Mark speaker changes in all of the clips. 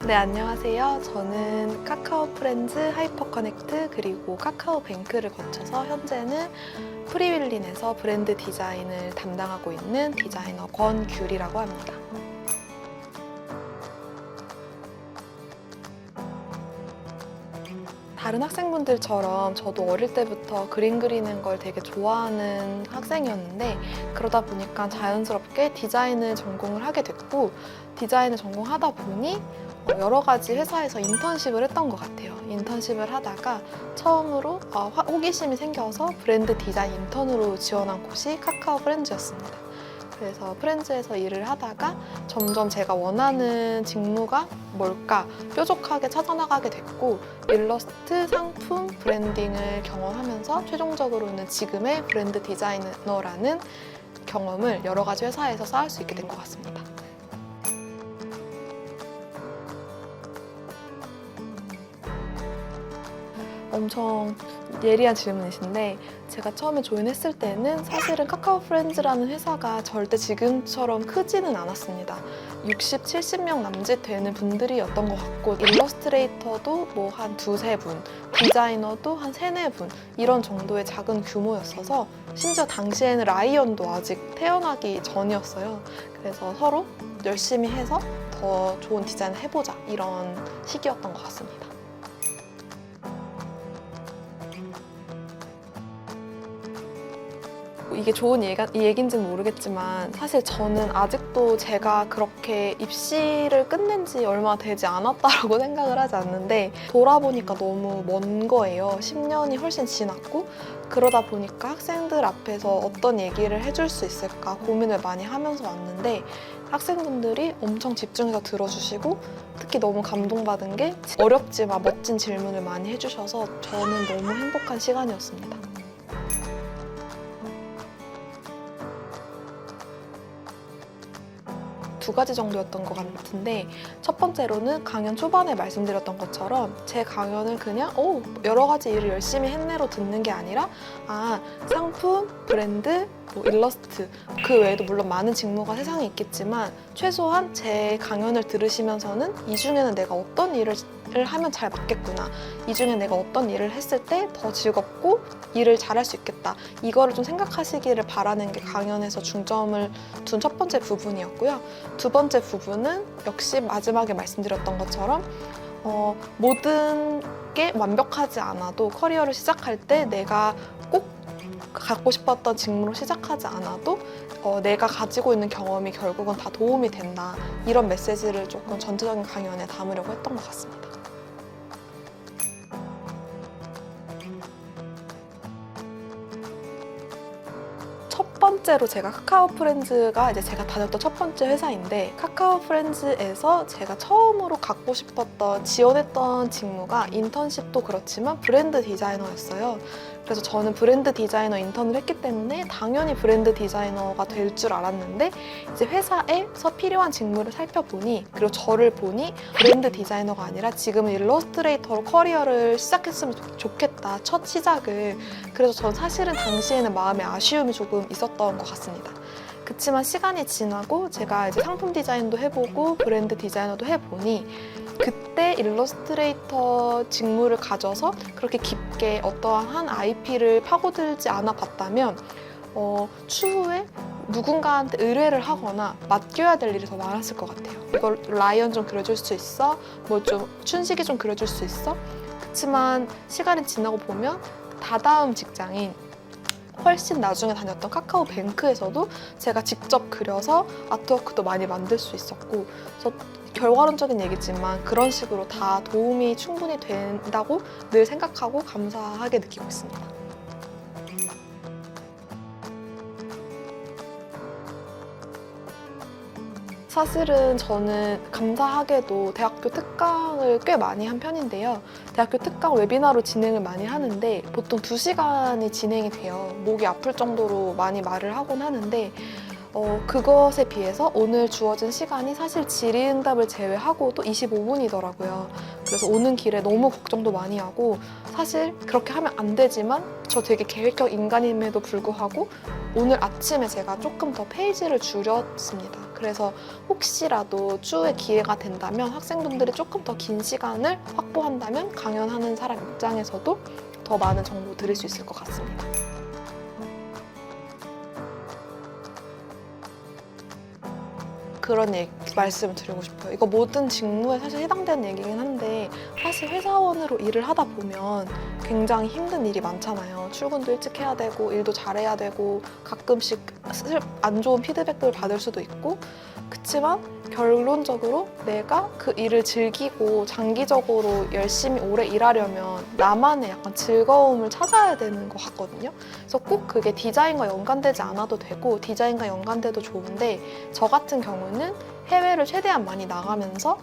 Speaker 1: 네, 안녕하세요. 저는 카카오 프렌즈, 하이퍼 커넥트, 그리고 카카오 뱅크를 거쳐서 현재는 프리윌린에서 브랜드 디자인을 담당하고 있는 디자이너 권규리라고 합니다. 다른 학생분들처럼 저도 어릴 때부터 그림 그리는 걸 되게 좋아하는 학생이었는데, 그러다 보니까 자연스럽게 디자인을 전공을 하게 됐고, 디자인을 전공하다 보니 여러 가지 회사에서 인턴십을 했던 것 같아요. 인턴십을 하다가 처음으로 호기심이 생겨서 브랜드 디자인 인턴으로 지원한 곳이 카카오 프렌즈였습니다. 그래서 프렌즈에서 일을 하다가 점점 제가 원하는 직무가 뭘까 뾰족하게 찾아나가게 됐고, 일러스트, 상품, 브랜딩을 경험하면서 최종적으로는 지금의 브랜드 디자이너라는 경험을 여러 가지 회사에서 쌓을 수 있게 된 것 같습니다. 엄청 예리한 질문이신데, 제가 처음에 조인했을 때는 사실은 카카오 프렌즈라는 회사가 절대 지금처럼 크지는 않았습니다. 60, 70명 남짓 되는 분들이었던 것 같고, 일러스트레이터도 뭐 한 두세 분, 디자이너도 한 세네 분, 이런 정도의 작은 규모였어서 심지어 당시에는 라이언도 아직 태어나기 전이었어요. 그래서 서로 열심히 해서 더 좋은 디자인을 해보자, 이런 시기였던 것 같습니다. 이게 좋은 얘기인지는 모르겠지만, 사실 저는 아직도 제가 그렇게 입시를 끝낸 지 얼마 되지 않았다라고 생각을 하지 않는데, 돌아보니까 너무 먼 거예요. 10년이 훨씬 지났고, 그러다 보니까 학생들 앞에서 어떤 얘기를 해줄 수 있을까 고민을 많이 하면서 왔는데, 학생분들이 엄청 집중해서 들어주시고, 특히 너무 감동받은 게 어렵지만 멋진 질문을 많이 해주셔서 저는 너무 행복한 시간이었습니다. 두 가지 정도였던 것 같은데, 첫 번째로는 강연 초반에 말씀드렸던 것처럼 제 강연을 그냥 여러 가지 일을 열심히 했네로 듣는 게 아니라, 상품, 브랜드, 일러스트, 그 외에도 물론 많은 직무가 세상에 있겠지만 최소한 제 강연을 들으시면서는 이 중에는 내가 어떤 일을 하면 잘 맞겠구나, 이 중에 내가 어떤 일을 했을 때 더 즐겁고 일을 잘할 수 있겠다, 이거를 좀 생각하시기를 바라는 게 강연에서 중점을 둔 첫 번째 부분이었고요. 두 번째 부분은 역시 마지막에 말씀드렸던 것처럼 모든 게 완벽하지 않아도, 커리어를 시작할 때 내가 꼭 갖고 싶었던 직무로 시작하지 않아도 내가 가지고 있는 경험이 결국은 다 도움이 된다, 이런 메시지를 조금 전체적인 강연에 담으려고 했던 것 같습니다. 첫 번째로 제가 카카오 프렌즈가 이제 제가 다녔던 첫 번째 회사인데, 카카오 프렌즈에서 제가 처음으로 갖고 싶었던, 지원했던 직무가 인턴십도 그렇지만 브랜드 디자이너였어요. 그래서 저는 브랜드 디자이너 인턴을 했기 때문에 당연히 브랜드 디자이너가 될 줄 알았는데, 이제 회사에서 필요한 직무를 살펴보니, 그리고 저를 보니 브랜드 디자이너가 아니라 지금은 일러스트레이터로 커리어를 시작했으면 좋겠다, 첫 시작을. 그래서 전 사실은 당시에는 마음에 아쉬움이 조금 있었던 것 같습니다. 그치만 시간이 지나고 제가 이제 상품 디자인도 해보고 브랜드 디자이너도 해보니, 그때 일러스트레이터 직무를 가져서 그렇게 깊게 어떠한 한 IP를 파고들지 않아 봤다면 추후에 누군가한테 의뢰를 하거나 맡겨야 될 일이 더 많았을 것 같아요. 이걸 라이언 좀 그려줄 수 있어? 뭐 좀 춘식이 좀 그려줄 수 있어? 그치만 시간이 지나고 보면 다다음 직장인, 훨씬 나중에 다녔던 카카오 뱅크에서도 제가 직접 그려서 아트워크도 많이 만들 수 있었고, 그래서 결과론적인 얘기지만 그런 식으로 다 도움이 충분히 된다고 늘 생각하고 감사하게 느끼고 있습니다. 사실은 저는 감사하게도 대학교 특강을 꽤 많이 한 편인데요. 대학교 특강 웨비나로 진행을 많이 하는데 보통 2시간이 진행이 돼요. 목이 아플 정도로 많이 말을 하곤 하는데, 그것에 비해서 오늘 주어진 시간이 사실 질의응답을 제외하고도 25분이더라고요. 그래서 오는 길에 너무 걱정도 많이 하고, 사실 그렇게 하면 안 되지만 저 되게 계획적 인간임에도 불구하고 오늘 아침에 제가 조금 더 페이지를 줄였습니다. 그래서 혹시라도 추후에 기회가 된다면 학생분들이 조금 더 긴 시간을 확보한다면 강연하는 사람 입장에서도 더 많은 정보 드릴 수 있을 것 같습니다. 그런 말씀을 드리고 싶어요. 이거 모든 직무에 사실 해당되는 얘기긴 한데 사실 회사원으로 일을 하다 보면 굉장히 힘든 일이 많잖아요. 출근도 일찍 해야 되고 일도 잘해야 되고 가끔씩 안 좋은 피드백을 받을 수도 있고 그치만 결론적으로 내가 그 일을 즐기고 장기적으로 열심히 오래 일하려면 나만의 약간 즐거움을 찾아야 되는 것 같거든요. 그래서 꼭 그게 디자인과 연관되지 않아도 되고 디자인과 연관돼도 좋은데 저 같은 경우는 해외를 최대한 많이 나가면서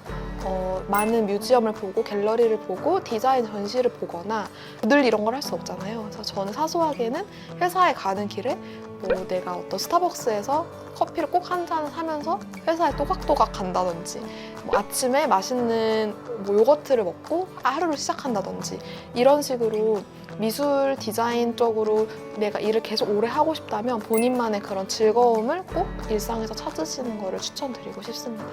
Speaker 1: 많은 뮤지엄을 보고 갤러리를 보고 디자인 전시를 보거나 늘 이런 걸 할 수 없잖아요. 그래서 저는 사소하게는 회사에 가는 길에 뭐 내가 어떤 스타벅스에서 커피를 꼭 한 잔 하면서 회사에 또각또각 간다든지 뭐 아침에 맛있는 뭐 요거트를 먹고 하루를 시작한다든지 이런 식으로 미술 디자인 쪽으로 내가 일을 계속 오래 하고 싶다면 본인만의 그런 즐거움을 꼭 일상에서 찾으시는 거를 추천드리고 싶습니다.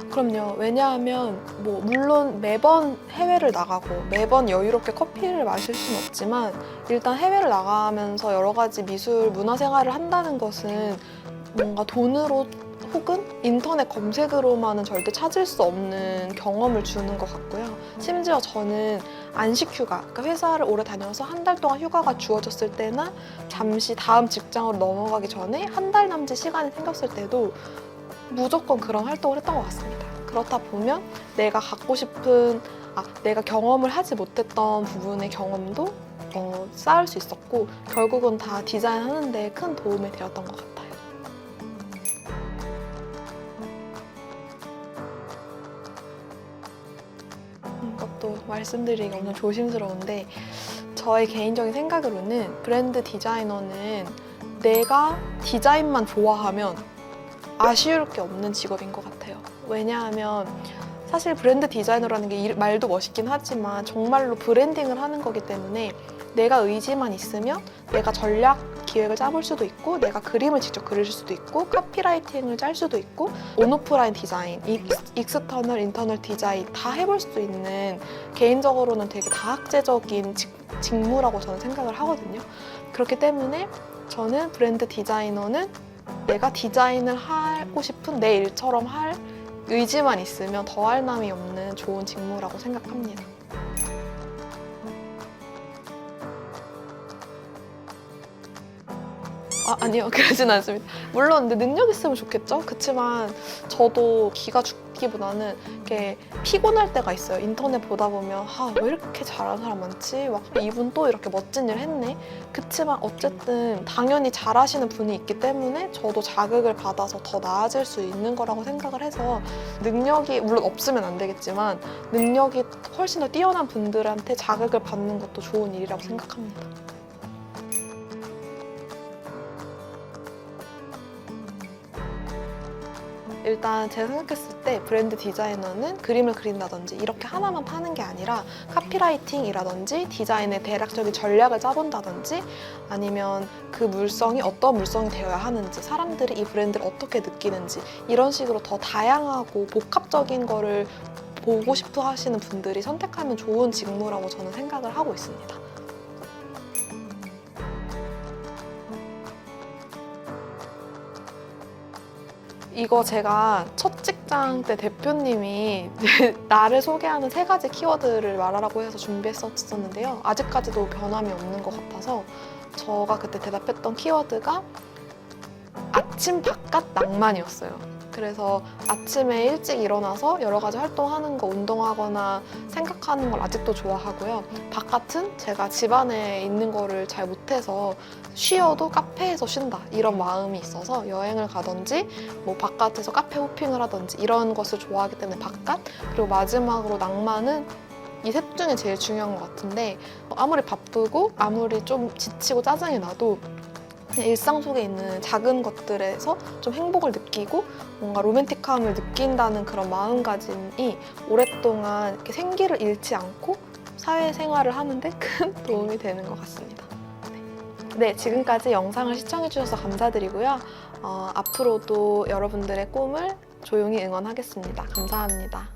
Speaker 1: 그럼요. 왜냐하면 뭐 물론 매번 해외를 나가고 매번 여유롭게 커피를 마실 수는 없지만 일단 해외를 나가면서 여러 가지 미술 문화 생활을 한다는 것은 뭔가 돈으로 혹은 인터넷 검색으로만은 절대 찾을 수 없는 경험을 주는 것 같고요. 심지어 저는 안식 휴가, 그러니까 회사를 오래 다녀서 한 달 동안 휴가가 주어졌을 때나 잠시 다음 직장으로 넘어가기 전에 한 달 남짓 시간이 생겼을 때도 무조건 그런 활동을 했던 것 같습니다. 그렇다 보면 내가 갖고 싶은, 내가 경험을 하지 못했던 부분의 경험도 쌓을 수 있었고 결국은 다 디자인하는 데 큰 도움이 되었던 것 같아요. 이것도 말씀드리기가 엄청 조심스러운데 저의 개인적인 생각으로는 브랜드 디자이너는 내가 디자인만 좋아하면 아쉬울 게 없는 직업인 것 같아요. 왜냐하면 사실 브랜드 디자이너라는 게 말도 멋있긴 하지만 정말로 브랜딩을 하는 거기 때문에 내가 의지만 있으면 내가 전략 기획을 짜볼 수도 있고 내가 그림을 직접 그릴 수도 있고 카피라이팅을 짤 수도 있고 온오프라인 디자인, 익스터널, 인터널 디자인 다 해볼 수 있는 개인적으로는 되게 다학제적인 직무라고 저는 생각을 하거든요. 그렇기 때문에 저는 브랜드 디자이너는 내가 디자인을 하고 싶은 내 일처럼 할 의지만 있으면 더할 나위 없는 좋은 직무라고 생각합니다. 아니요. 그러진 않습니다. 물론 근데 능력 있으면 좋겠죠? 그치만 저도 기가 죽기보다는 이렇게 피곤할 때가 있어요. 인터넷 보다 보면 왜 이렇게 잘하는 사람 많지? 막 이분 또 이렇게 멋진 일 했네? 그치만 어쨌든 당연히 잘하시는 분이 있기 때문에 저도 자극을 받아서 더 나아질 수 있는 거라고 생각을 해서 능력이 물론 없으면 안 되겠지만 능력이 훨씬 더 뛰어난 분들한테 자극을 받는 것도 좋은 일이라고 생각합니다. 일단 제가 생각했을 때 브랜드 디자이너는 그림을 그린다든지 이렇게 하나만 파는 게 아니라 카피라이팅이라든지 디자인의 대략적인 전략을 짜본다든지 아니면 그 물성이 어떤 물성이 되어야 하는지 사람들이 이 브랜드를 어떻게 느끼는지 이런 식으로 더 다양하고 복합적인 거를 보고 싶어 하시는 분들이 선택하면 좋은 직무라고 저는 생각을 하고 있습니다. 이거 제가 첫 직장 때 대표님이 나를 소개하는 3가지 키워드를 말하라고 해서 준비했었는데요. 아직까지도 변함이 없는 것 같아서 제가 그때 대답했던 키워드가 아침 바깥 낭만이었어요. 그래서 아침에 일찍 일어나서 여러 가지 활동하는 거, 운동하거나 생각하는 걸 아직도 좋아하고요. 바깥은 제가 집안에 있는 거를 잘 못해서 쉬어도 카페에서 쉰다 이런 마음이 있어서 여행을 가든지 뭐 바깥에서 카페 호핑을 하든지 이런 것을 좋아하기 때문에 바깥, 그리고 마지막으로 낭만은 이 셋 중에 제일 중요한 것 같은데 아무리 바쁘고 아무리 좀 지치고 짜증이 나도 그냥 일상 속에 있는 작은 것들에서 좀 행복을 느끼고 뭔가 로맨틱함을 느낀다는 그런 마음가짐이 오랫동안 이렇게 생기를 잃지 않고 사회생활을 하는데 큰 도움이 되는 것 같습니다. 네. 네, 지금까지 영상을 시청해주셔서 감사드리고요. 앞으로도 여러분들의 꿈을 조용히 응원하겠습니다. 감사합니다.